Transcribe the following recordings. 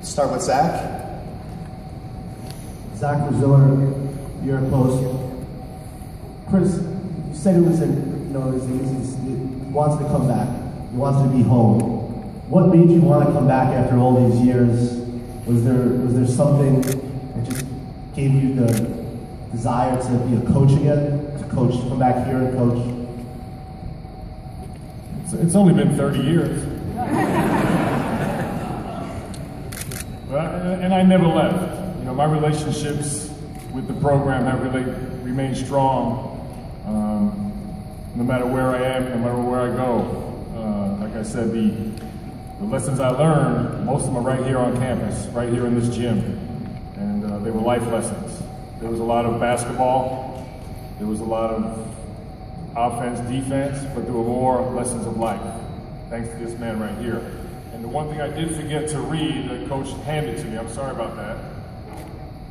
Start with Zach. Zach Rosiller, you're post. Chris, you said it was he wants to come back. He wants to be home. What made you want to come back after all these years? Was there something that just gave you the desire to be a coach again? To come back here and coach? It's only been 30 years. And I never left. You know, my relationships with the program have remained strong, no matter where I am, no matter where I go. Like I said, the lessons I learned, most of them are right here on campus, right here in this gym. And they were life lessons. There was a lot of basketball, there was a lot of offense, defense, but there were more lessons of life, thanks to this man right here. And the one thing I did forget to read, the coach handed to me, I'm sorry about that,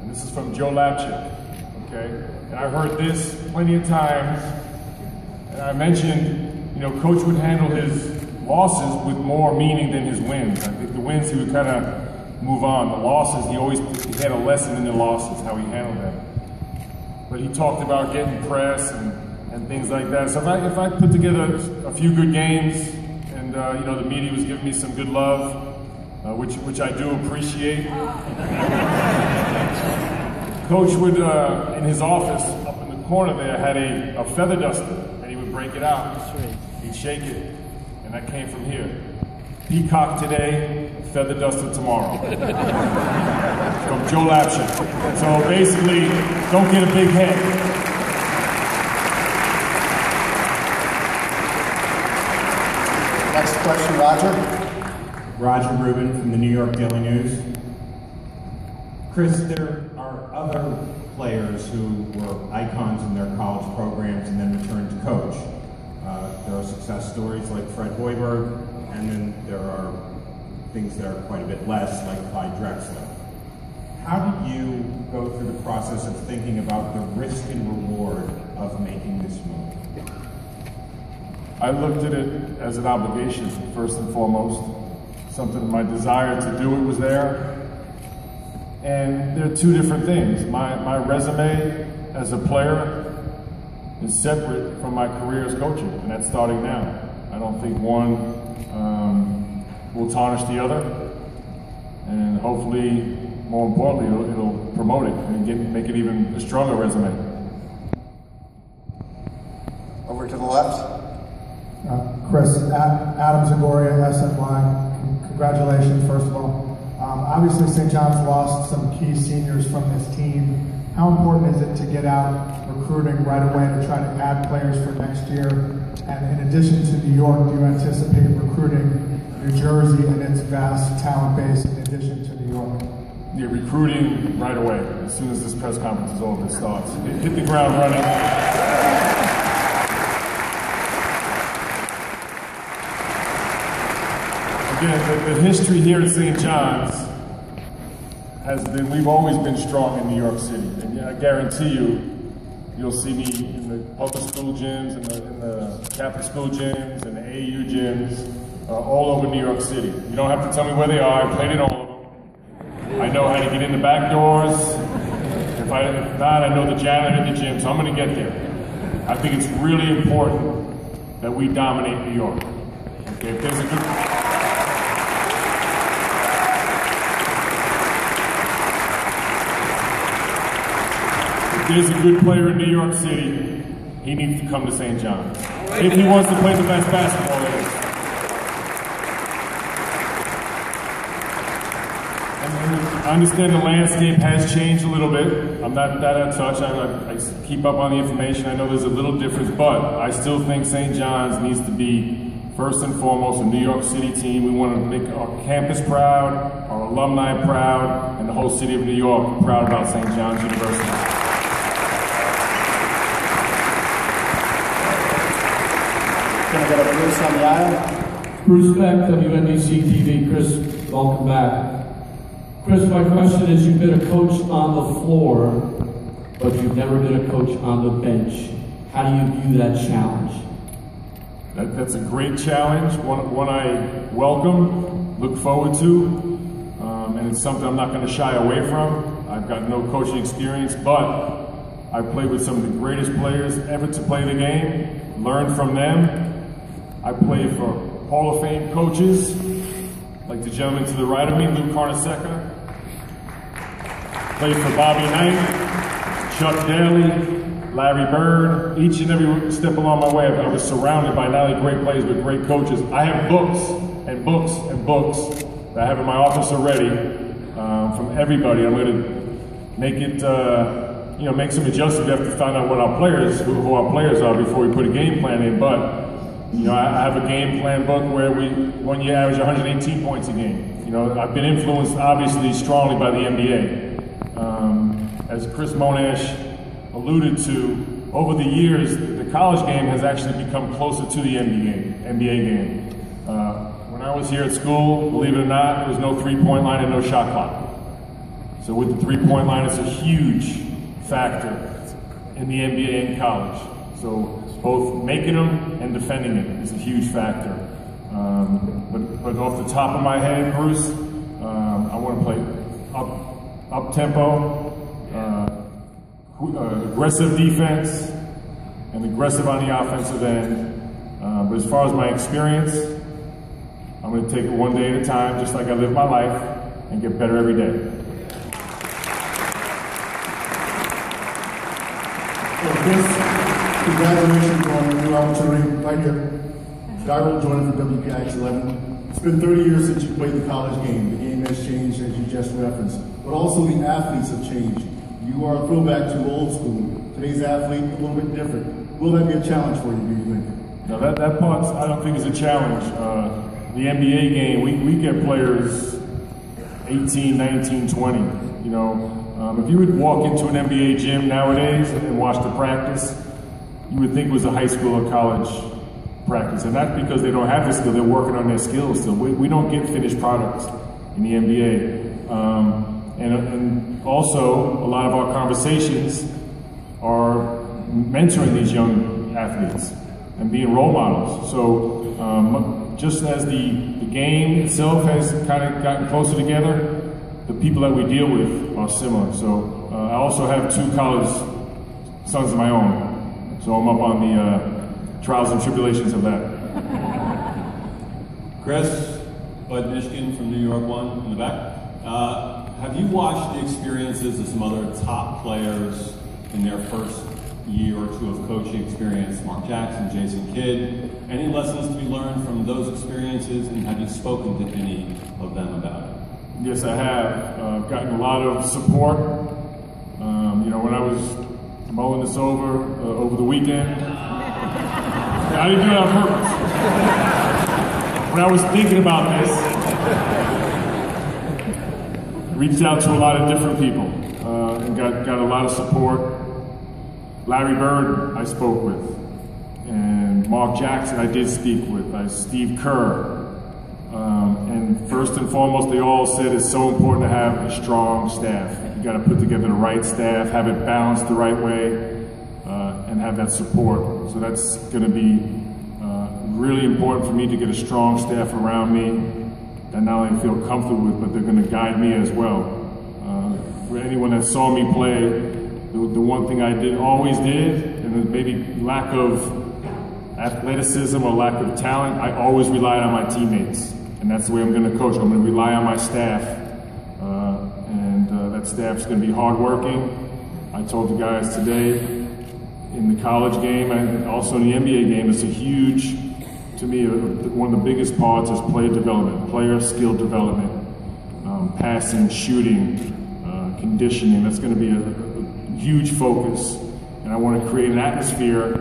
and this is from Joe Lapchick, okay? And I heard this plenty of times, and I mentioned, you know, Coach would handle his losses with more meaning than his wins. I think the wins he would kind of move on. The losses, he had a lesson in the losses, how he handled them. But he talked about getting press and things like that. So if I put together a few good games, and you know, the media was giving me some good love, which I do appreciate. Coach would, in his office, up in the corner there, had a feather duster, and he would break it out. He'd shake it, and that came from here. Peacock today, feather duster tomorrow. From Joe Lapchick. So basically, don't get a big head. Next question, Roger. Roger Rubin from the New York Daily News. Chris, there are other players who were icons in their college programs and then returned to coach. There are success stories like Fred Hoiberg, and then there are things that are quite a bit less, like Clyde Drexler. How did you go through the process of thinking about the risk and reward of making this move? I looked at it as an obligation, first and foremost. Something, my desire to do it was there. And there are two different things. My resume as a player is separate from my career as coaching, and that's starting now. I don't think one will tarnish the other, and hopefully, more importantly, it'll promote it and make it even a stronger resume. Over to the left. Chris, Adam Zagoria, SNY, congratulations, first of all. Obviously, St. John's lost some key seniors from this team. How important is it to get out recruiting right away to try to add players for next year? And in addition to New York, do you anticipate recruiting New Jersey and its vast talent base in addition to New York? Yeah, recruiting right away. As soon as this press conference is over, it starts. Hit the ground running. Again, the history here at St. John's has been, we've always been strong in New York City. And I guarantee you'll see me in the public school gyms, in the Catholic school gyms, and the AU gyms, all over New York City. You don't have to tell me where they are, I played in all of them. I know how to get in the back doors. If not, I know the janitor at the gym, so I'm gonna get there. I think it's really important that we dominate New York. Okay, if there's a good... There's a good player in New York City, he needs to come to St. John's. If he wants to play the best basketball there is. And I understand the landscape has changed a little bit. I'm not that out of touch. I keep up on the information. I know there's a little difference, but I still think St. John's needs to be, first and foremost, a New York City team. We want to make our campus proud, our alumni proud, and the whole city of New York proud about St. John's University. Gonna go to Bruce on the aisle. Bruce Beck, WNBC TV. Chris, welcome back. Chris, my question is, you've been a coach on the floor, but you've never been a coach on the bench. How do you view that challenge? That's a great challenge, one I welcome, look forward to, and it's something I'm not going to shy away from. I've got no coaching experience, but I've played with some of the greatest players ever to play the game, learned from them. I played for Hall of Fame coaches, like the gentleman to the right of me, Lou Carnescca. Played for Bobby Knight, Chuck Daly, Larry Bird. Each and every step along my way, I was surrounded by not only great players, but great coaches. I have books and books and books that I have in my office already from everybody. I'm going to make it, make some adjustments. We have to find out what our players, who our players are before we put a game plan in. But, I have a game plan book where we 1 year average 118 points a game. I've been influenced, obviously, strongly by the NBA. As Chris Monash alluded to, over the years, the college game has actually become closer to the NBA game. When I was here at school, believe it or not, there was no three-point line and no shot clock. So with the three-point line, it's a huge factor in the NBA and college. So both making them and defending it is a huge factor. But off the top of my head, Bruce, I want to play up-tempo, aggressive defense, and aggressive on the offensive end. But as far as my experience, I'm going to take it one day at a time, just like I live my life, and get better every day. Well, Chris, congratulations on your new opportunity right here. Skyroll joining for WVOX 11. It's been 30 years since you played the college game. The game has changed, as you just referenced, but also the athletes have changed. You are a throwback to old school. Today's athlete, a little bit different. Will that be a challenge for you, do you think? No, that part I don't think is a challenge. The NBA game, we get players 18, 19, 20. If you would walk into an NBA gym nowadays and watch the practice, you would think it was a high school or college practice. And that's because they don't have the skill, they're working on their skills still. We don't get finished products in the NBA. And also, a lot of our conversations are mentoring these young athletes and being role models. So just as the game itself has kind of gotten closer together, the people that we deal with are similar. So I also have 2 college sons of my own. So I'm up on the trials and tribulations of that. Chris, Bud Mishkin from New York 1 in the back. Have you watched the experiences of some other top players in their first year or 2 of coaching experience? Mark Jackson, Jason Kidd. Any lessons to be learned from those experiences, and have you spoken to any of them about it? Yes, I have. I've gotten a lot of support. When I was mulling this over the weekend, I didn't do it on purpose. When I was thinking about this, reached out to a lot of different people and got a lot of support. Larry Bird I spoke with, and Mark Jackson I did speak with, Steve Kerr. And first and foremost, they all said it's so important to have a strong staff. You got to put together the right staff, have it balanced the right way, and have that support. So that's going to be really important for me to get a strong staff around me that not only feel comfortable with, but they're going to guide me as well. For anyone that saw me play, the one thing I always did, and maybe lack of athleticism or lack of talent, I always relied on my teammates. And that's the way I'm going to coach. I'm going to rely on my staff. And that staff's going to be hardworking. I told the guys today, in the college game and also in the NBA game, it's a huge, to me, one of the biggest parts is player development, player skill development, passing, shooting, conditioning. That's going to be a huge focus. And I want to create an atmosphere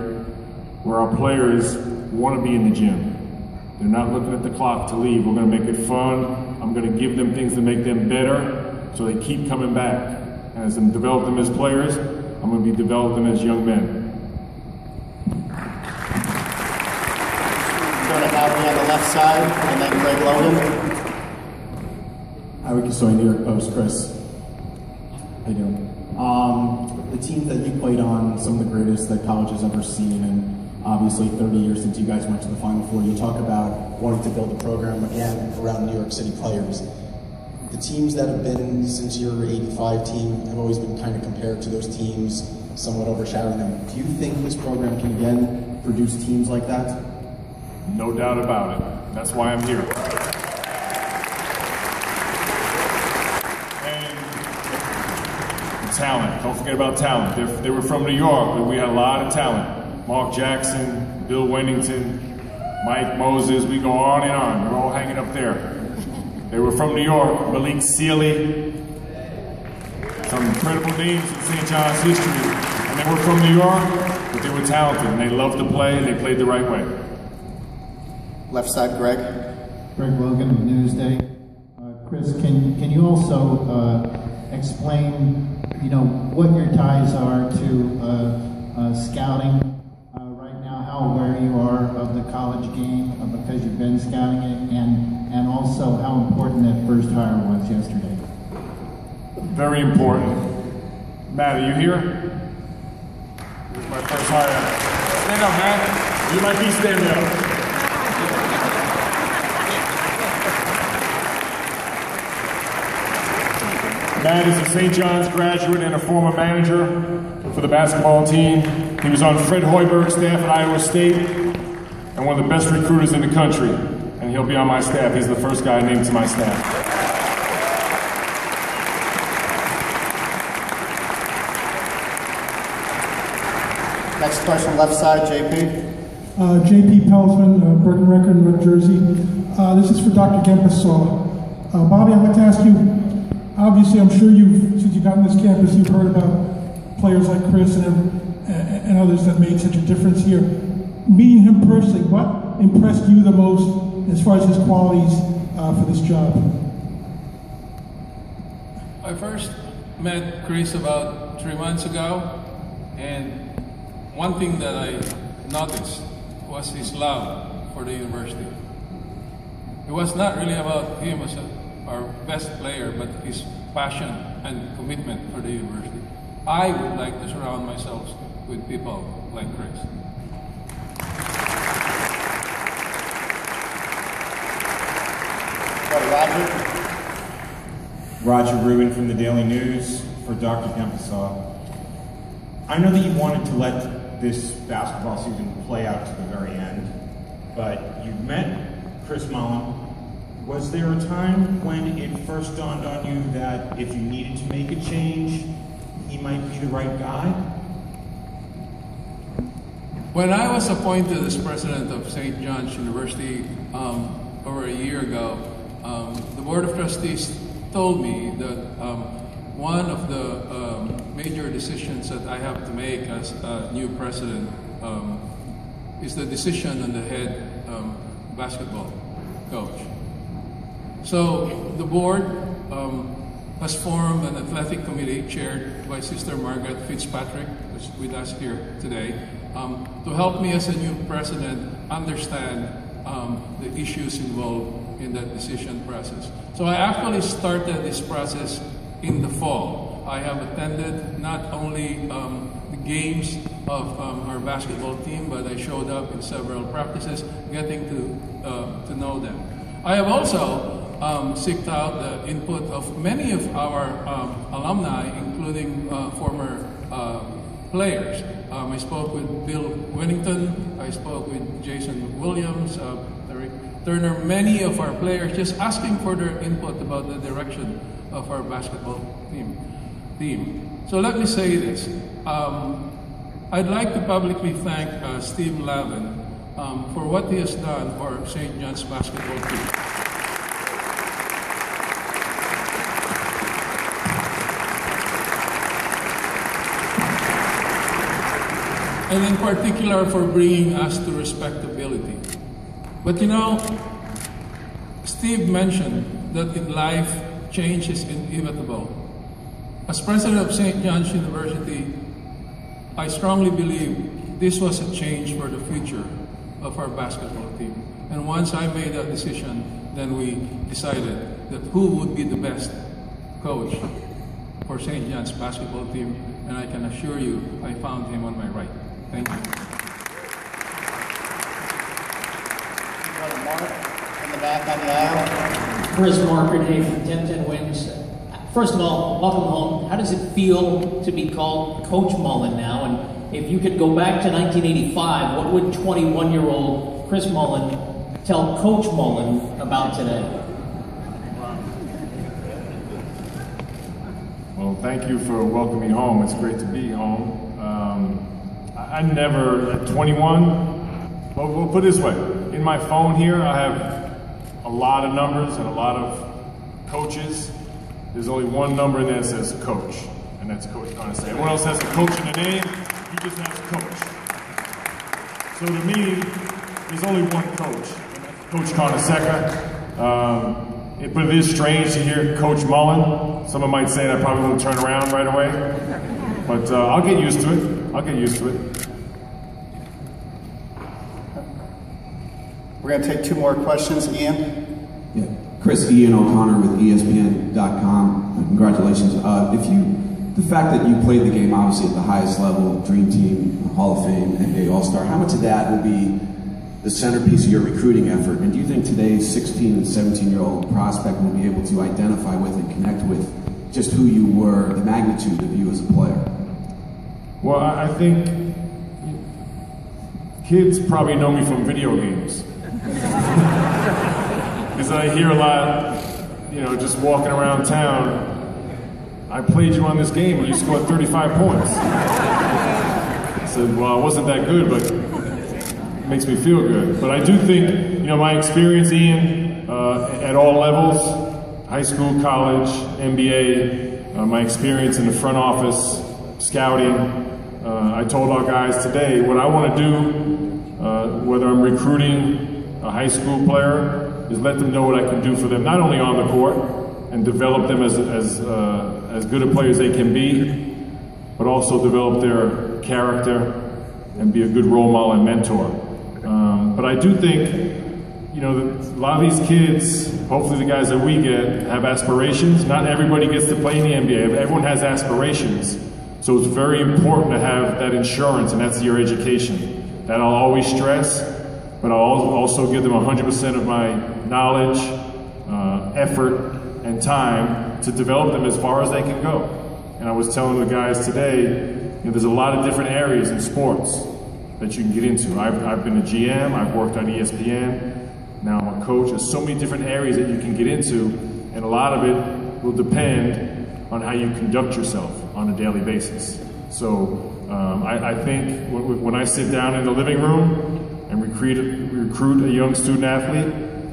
where our players want to be in the gym. They're not looking at the clock to leave. We're going to make it fun. I'm going to give them things to make them better so they keep coming back. And as I develop them as players, I'm going to be developing them as young men. Going to have me on the left side, and then Greg Logan. Hi, Wikisoi, New York Post. Chris, how you doing? The team that you played on, some of the greatest that college has ever seen, and obviously 30 years since you guys went to the Final Four. You talk about wanting to build a program again around New York City players. The teams that have been since your '85 team have always been kind of compared to those teams, somewhat overshadowing them. Do you think this program can again produce teams like that? No doubt about it. That's why I'm here. And talent. Don't forget about talent. They were from New York, but we had a lot of talent. Mark Jackson, Bill Wennington, Mike Moses, we go on and on. They're all hanging up there. They were from New York. Malik Sealy, some incredible names in St. John's history. And they were from New York, but they were talented, and they loved to play, and they played the right way. Left side, Greg. Greg Logan of Newsday. Chris, can you also explain, what your ties are to scouting right now, how aware you are of the college game because you've been scouting it, and also how important that first hire was yesterday? Very important. Matt, are you here? This is my first hire. Stand up, Matt. You might be standing up. Matt is a St. John's graduate and a former manager for the basketball team. He was on Fred Hoiberg's staff at Iowa State and one of the best recruiters in the country. And he'll be on my staff. He's the first guy named to my staff. Next question, left side, JP. JP Pelsman, Bergen Record, New Jersey. This is for Dr. Gempesaw. Bobby, I'd like to ask you, obviously, I'm sure since you got on this campus, you've heard about players like Chris and others that made such a difference here. Meeting him personally, what impressed you the most as far as his qualities for this job? I first met Chris about 3 months ago, and one thing that I noticed was his love for the university. It was not really about him as our best player, but his passion and commitment for the university. I would like to surround myself with people like Chris. Roger Rubin from the Daily News for Dr. Gempesaw. I know that you wanted to let this basketball season play out to the very end, but you've met Chris Mullin. Was there a time when it first dawned on you that if you needed to make a change, he might be the right guy? When I was appointed as president of St. John's University over a year ago, the Board of Trustees told me that one of the major decisions that I have to make as a new president is the decision on the head basketball coach. So the board has formed an athletic committee chaired by Sister Margaret Fitzpatrick, who's with us here today, to help me as a new president understand the issues involved in that decision process. So I actually started this process in the fall. I have attended not only the games of our basketball team, but I showed up in several practices, getting to know them. I have also seeked out the input of many of our alumni, including former players. I spoke with Bill Wennington, I spoke with Jason Williams, Turner, many of our players, just asking for their input about the direction of our basketball team. So let me say this. I'd like to publicly thank Steve Lavin for what he has done for St. John's basketball team. And in particular for bringing us to respectability. But Steve mentioned that in life, change is inevitable. As president of St. John's University, I strongly believe this was a change for the future of our basketball team. And once I made that decision, then we decided that who would be the best coach for St. John's basketball team, and I can assure you, I found him on my right. Thank you. Mark in the back on the aisle. Chris Markenay from 10-10 Wins. First of all, welcome home. How does it feel to be called Coach Mullin now? And if you could go back to 1985, what would 21-year-old Chris Mullin tell Coach Mullin about today? Well, thank you for welcoming me home. It's great to be home. I never, at 21, well, we'll put it this way. In my phone here, I have a lot of numbers and a lot of coaches. There's only one number in there that says coach, and that's Coach Carnescca. Everyone else has a coach in the name, he just has coach. So to me, there's only one coach, Coach Carnescca. But it is strange to hear Coach Mullin. Someone might say that I probably won't turn around right away, but I'll get used to it. I'll get used to it. We're going to take two more questions. Ian? Yeah. Chris, Ian O'Connor with ESPN.com. Congratulations. The fact that you played the game obviously at the highest level, Dream Team, Hall of Fame, NBA All-Star, how much of that will be the centerpiece of your recruiting effort? And do you think today's 16 and 17-year-old prospect will be able to identify with and connect with just who you were, the magnitude of you as a player? Well, I think kids probably know me from video games. Because I hear a lot, just walking around town, I played you on this game and you scored 35 points. I said, well, I wasn't that good, but it makes me feel good. But I do think, my experience, Ian, at all levels, high school, college, NBA, my experience in the front office, scouting, I told our guys today, what I want to do, whether I'm recruiting a high school player, is let them know what I can do for them, not only on the court, and develop them as good a player as they can be, but also develop their character and be a good role model and mentor. But I do think, a lot of these kids, hopefully the guys that we get, have aspirations. Not everybody gets to play in the NBA. Everyone has aspirations. So it's very important to have that insurance, and that's your education. That I'll always stress, but I'll also give them 100% of my knowledge, effort, and time to develop them as far as they can go. And I was telling the guys today, there's a lot of different areas in sports that you can get into. I've been a GM, I've worked on ESPN, now I'm a coach. There's so many different areas that you can get into, and a lot of it will depend on how you conduct yourself on a daily basis. So I think when I sit down in the living room and recruit a young student athlete,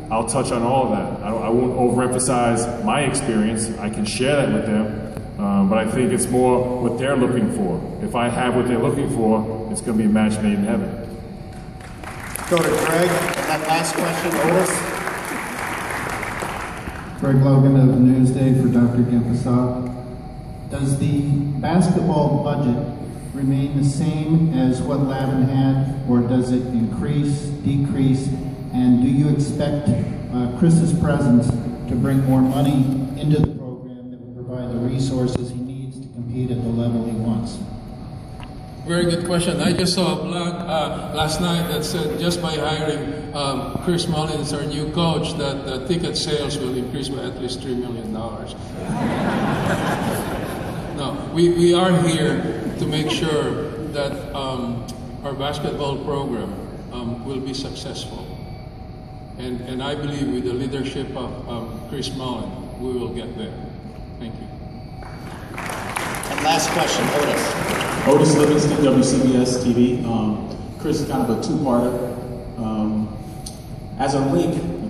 I'll touch on all of that. I won't overemphasize my experience. I can share that with them, but I think it's more what they're looking for. If I have what they're looking for, it's going to be a match made in heaven. Go to Greg, and that last question, Otis. Greg Logan of Newsday for Dr. Gempesaw. Does the basketball budget remain the same as what Lavin had, or does it increase, decrease, and do you expect Chris's presence to bring more money into the program that will provide the resources he needs to compete at the level he wants? Very good question. I just saw a blog last night that said just by hiring Chris Mullin as our new coach, that the ticket sales will increase by at least $3 million. No, we are here to make sure that our basketball program will be successful. And I believe with the leadership of Chris Mullin, we will get there. Thank you. And last question, Otis. Otis Livingston, WCBS TV. Chris, kind of a two-parter. As a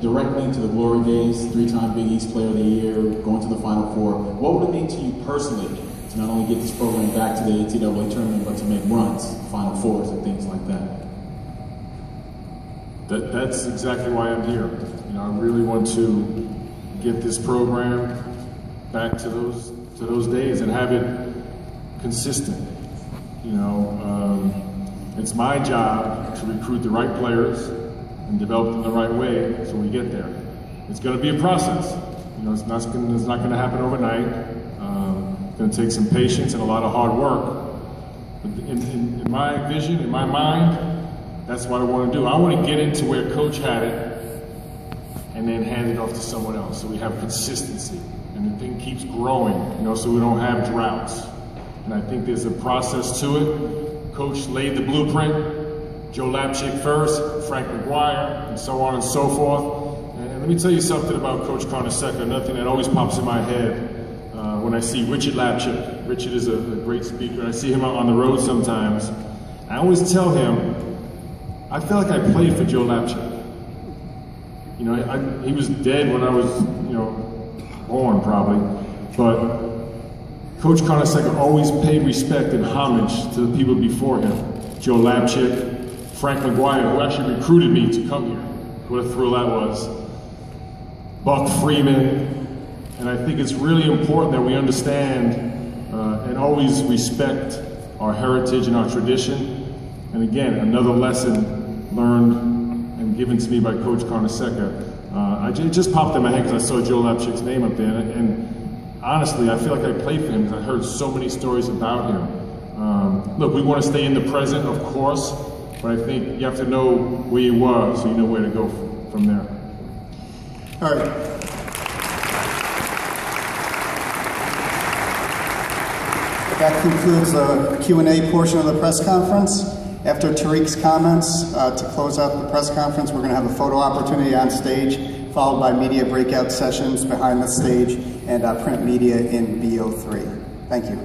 direct link to the glory days, 3-time Big East Player of the Year, going to the Final Four, what would it mean to you personally to not only get this program back to the NCAA tournament, but to make runs, Final Fours, and things like that? That's exactly why I'm here. I really want to get this program back to those days and have it consistent. It's my job to recruit the right players and develop them the right way so we get there. It's going to be a process. It's not going to happen overnight. It's going to take some patience and a lot of hard work. But in my vision, in my mind, that's what I want to do. I want to get into where Coach had it and then hand it off to someone else. So we have consistency, and the thing keeps growing, you know, so we don't have droughts. And I think there's a process to it. Coach laid the blueprint, Joe Lapchick first, Frank McGuire, and so on and so forth. And let me tell you something about Coach Carnescca, nothing that always pops in my head when I see Richard Lapchick. Richard is a great speaker. I see him out on the road sometimes. I always tell him, I feel like I played for Joe Lapchick. You know, he was dead when I was, you know, born probably, but Coach Carnescca always paid respect and homage to the people before him. Joe Lapchick, Frank McGuire, who actually recruited me to come here. What a thrill that was. Buck Freeman. And I think it's really important that we understand and always respect our heritage and our tradition. And again, another lesson learned and given to me by Coach Carnescca. It just popped in my head because I saw Joe Lapchick's name up there. And honestly, I feel like I played for him because I heard so many stories about him. Look, we want to stay in the present, of course, but I think you have to know where you were so you know where to go from there. All right. That concludes the Q&A portion of the press conference. After Tariq's comments, to close out the press conference, we're going to have a photo opportunity on stage, followed by media breakout sessions behind the stage and print media in BO3. Thank you.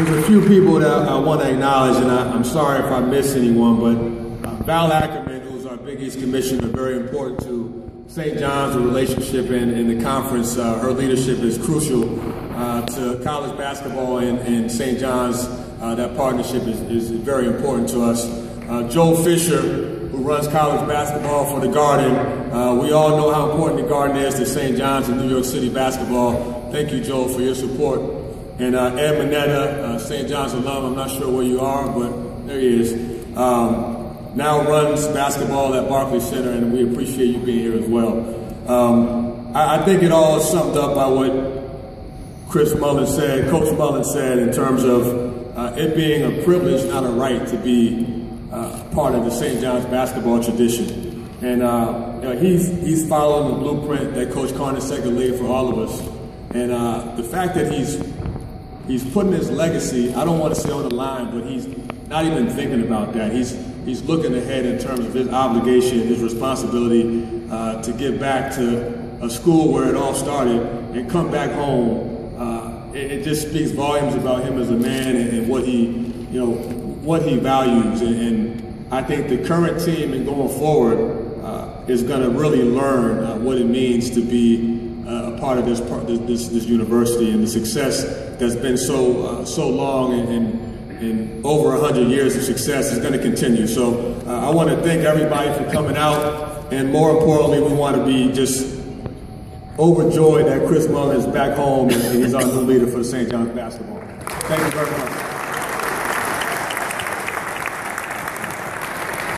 There's a few people that I want to acknowledge, and I'm sorry if I miss anyone, but Val Ackerman, who's our Big East Commissioner, very important to St. John's, the relationship in the conference. Her leadership is crucial to college basketball in St. John's. That partnership is very important to us. Joel Fisher, who runs college basketball for the Garden. We all know how important the Garden is to St. John's and New York City basketball. Thank you, Joel, for your support. And Ed Mineta, St. John's alum, I'm not sure where you are, but there he is. Now runs basketball at Barclays Center, and we appreciate you being here as well. I think it all is summed up by what Coach Mullin said in terms of it being a privilege, not a right, to be part of the St. John's basketball tradition. And he's following the blueprint that Coach Carnescca laid for all of us. And the fact that he's putting his legacy, I don't want to say on the line, but he's not even thinking about that. He's looking ahead in terms of his obligation, his responsibility to give back to a school where it all started and come back home. It just speaks volumes about him as a man and what he values. And I think the current team and going forward is going to really learn what it means to be a part of this university, and the success that's been so long and over 100 years of success is going to continue. So I want to thank everybody for coming out, and more importantly, we want to be just overjoyed that Chris Mullin is back home and he's our new leader for St. John's basketball. Thank you very much.